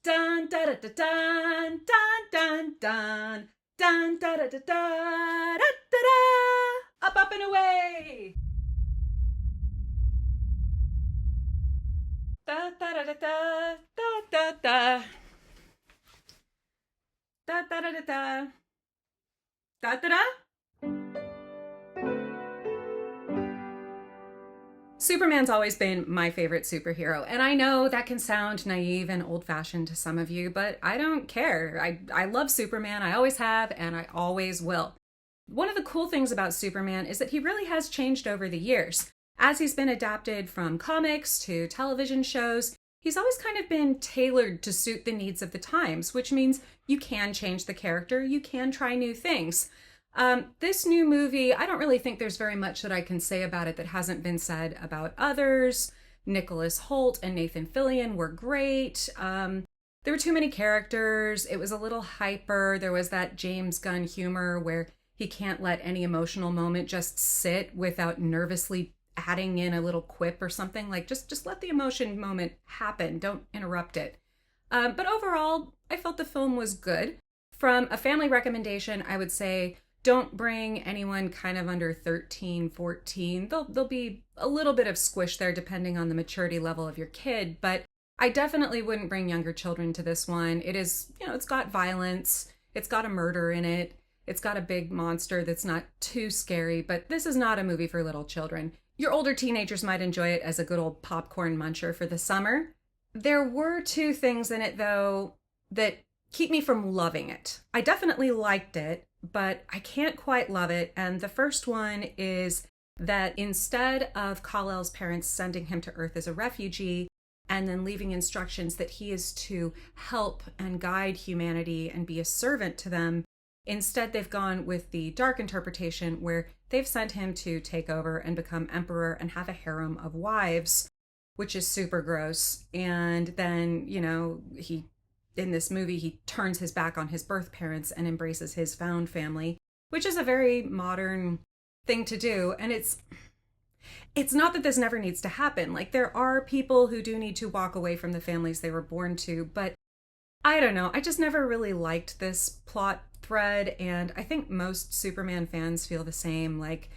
Dun da da da dun dun dun dun dun da da da da da da da. Up and away. Da da da da da da da da da da da da da da da. Superman's always been my favorite superhero, and I know that can sound naive and old-fashioned to some of you, but I don't care. I love Superman. I always have, and I always will. One of the cool things about Superman is that he really has changed over the years. As he's been adapted from comics to television shows, he's always kind of been tailored to suit the needs of the times, which means you can change the character, you can try new things. This new movie, I don't really think there's very much that I can say about it that hasn't been said about others. Nicholas Hoult and Nathan Fillion were great. There were too many characters. It was a little hyper. There was that James Gunn humor where he can't let any emotional moment just sit without nervously adding in a little quip or something. Like, just let the emotion moment happen. Don't interrupt it. But overall, I felt the film was good. From a family recommendation, I would say don't bring anyone kind of under 13, 14. There'll be a little bit of squish there depending on the maturity level of your kid, but I definitely wouldn't bring younger children to this one. It is, it's got violence, it's got a murder in it, it's got a big monster that's not too scary, but this is not a movie for little children. Your older teenagers might enjoy it as a good old popcorn muncher for the summer. There were two things in it, though, that keep me from loving it. I definitely liked it, but I can't quite love it. And the first one is that instead of Kal-El's parents sending him to Earth as a refugee and then leaving instructions that he is to help and guide humanity and be a servant to them, instead they've gone with the dark interpretation where they've sent him to take over and become emperor and have a harem of wives, which is super gross. And then, in this movie, he turns his back on his birth parents and embraces his found family, which is a very modern thing to do. And it's not that this never needs to happen. Like, there are people who do need to walk away from the families they were born to, but I don't know. I just never really liked this plot thread, and I think most Superman fans feel the same. Like,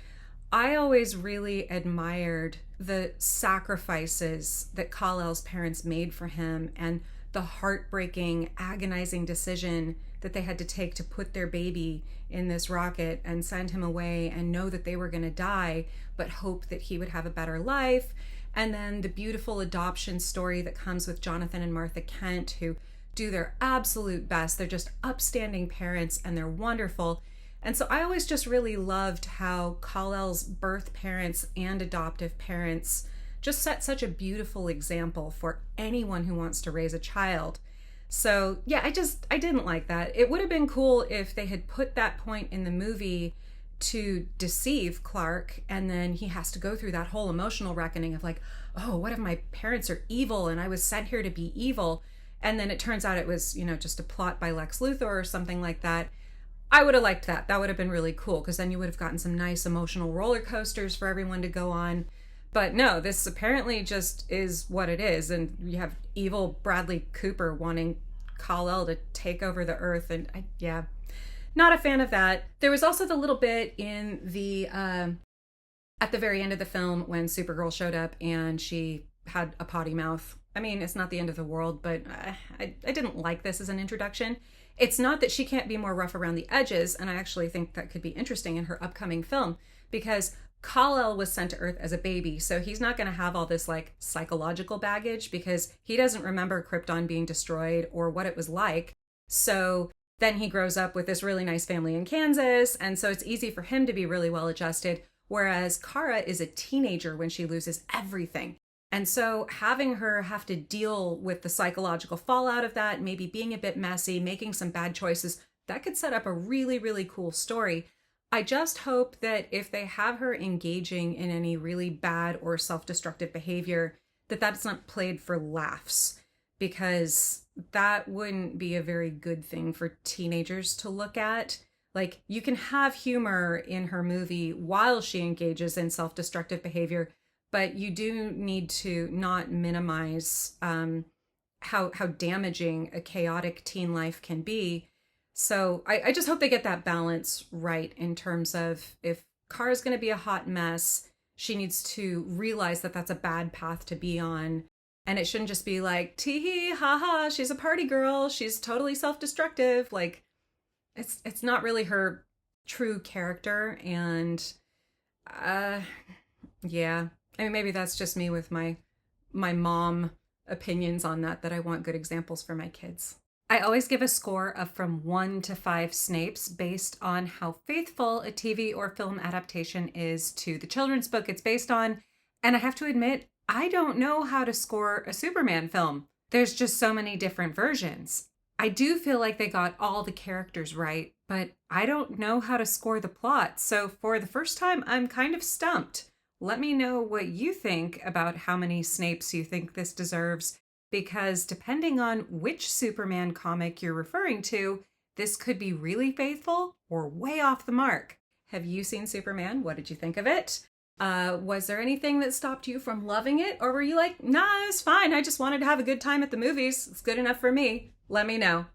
I always really admired the sacrifices that Kal-El's parents made for him and the heartbreaking, agonizing decision that they had to take to put their baby in this rocket and send him away and know that they were going to die, but hope that he would have a better life. And then the beautiful adoption story that comes with Jonathan and Martha Kent, who do their absolute best. They're just upstanding parents and they're wonderful. And so I always just really loved how Kal-El's birth parents and adoptive parents just set such a beautiful example for anyone who wants to raise a child. So yeah, I didn't like that. It would have been cool if they had put that point in the movie to deceive Clark, and then he has to go through that whole emotional reckoning of like, oh, what if my parents are evil and I was sent here to be evil? And then it turns out it was, just a plot by Lex Luthor or something like that. I would have liked that. That would have been really cool, because then you would have gotten some nice emotional roller coasters for everyone to go on. But no, this apparently just is what it is. And you have evil Bradley Cooper wanting Kal-El to take over the Earth. And not a fan of that. There was also the little bit in the, at the very end of the film when Supergirl showed up and she had a potty mouth. I mean, it's not the end of the world, but I didn't like this as an introduction. It's not that she can't be more rough around the edges, and I actually think that could be interesting in her upcoming film, because Kal-El was sent to Earth as a baby, so he's not going to have all this like psychological baggage because he doesn't remember Krypton being destroyed or what it was like. So then he grows up with this really nice family in Kansas, and so it's easy for him to be really well adjusted, whereas Kara is a teenager when she loses everything. And so having her have to deal with the psychological fallout of that, maybe being a bit messy, making some bad choices, that could set up a really, really cool story. I just hope that if they have her engaging in any really bad or self-destructive behavior, that that's not played for laughs, because that wouldn't be a very good thing for teenagers to look at. Like, you can have humor in her movie while she engages in self-destructive behavior, but you do need to not minimize how damaging a chaotic teen life can be. So I just hope they get that balance right in terms of if Kara's going to be a hot mess, she needs to realize that that's a bad path to be on. And it shouldn't just be like, tee hee, haha, she's a party girl. She's totally self-destructive. Like, it's not really her true character. And yeah, I mean, maybe that's just me with my mom opinions on that I want good examples for my kids. I always give a score of from 1 to 5 Snapes based on how faithful a TV or film adaptation is to the children's book it's based on. And I have to admit, I don't know how to score a Superman film. There's just so many different versions. I do feel like they got all the characters right, but I don't know how to score the plot. So for the first time, I'm kind of stumped. Let me know what you think about how many Snapes you think this deserves, because depending on which Superman comic you're referring to, this could be really faithful or way off the mark. Have you seen Superman? What did you think of it? Was there anything that stopped you from loving it? Or were you like, nah, it's fine. I just wanted to have a good time at the movies. It's good enough for me. Let me know.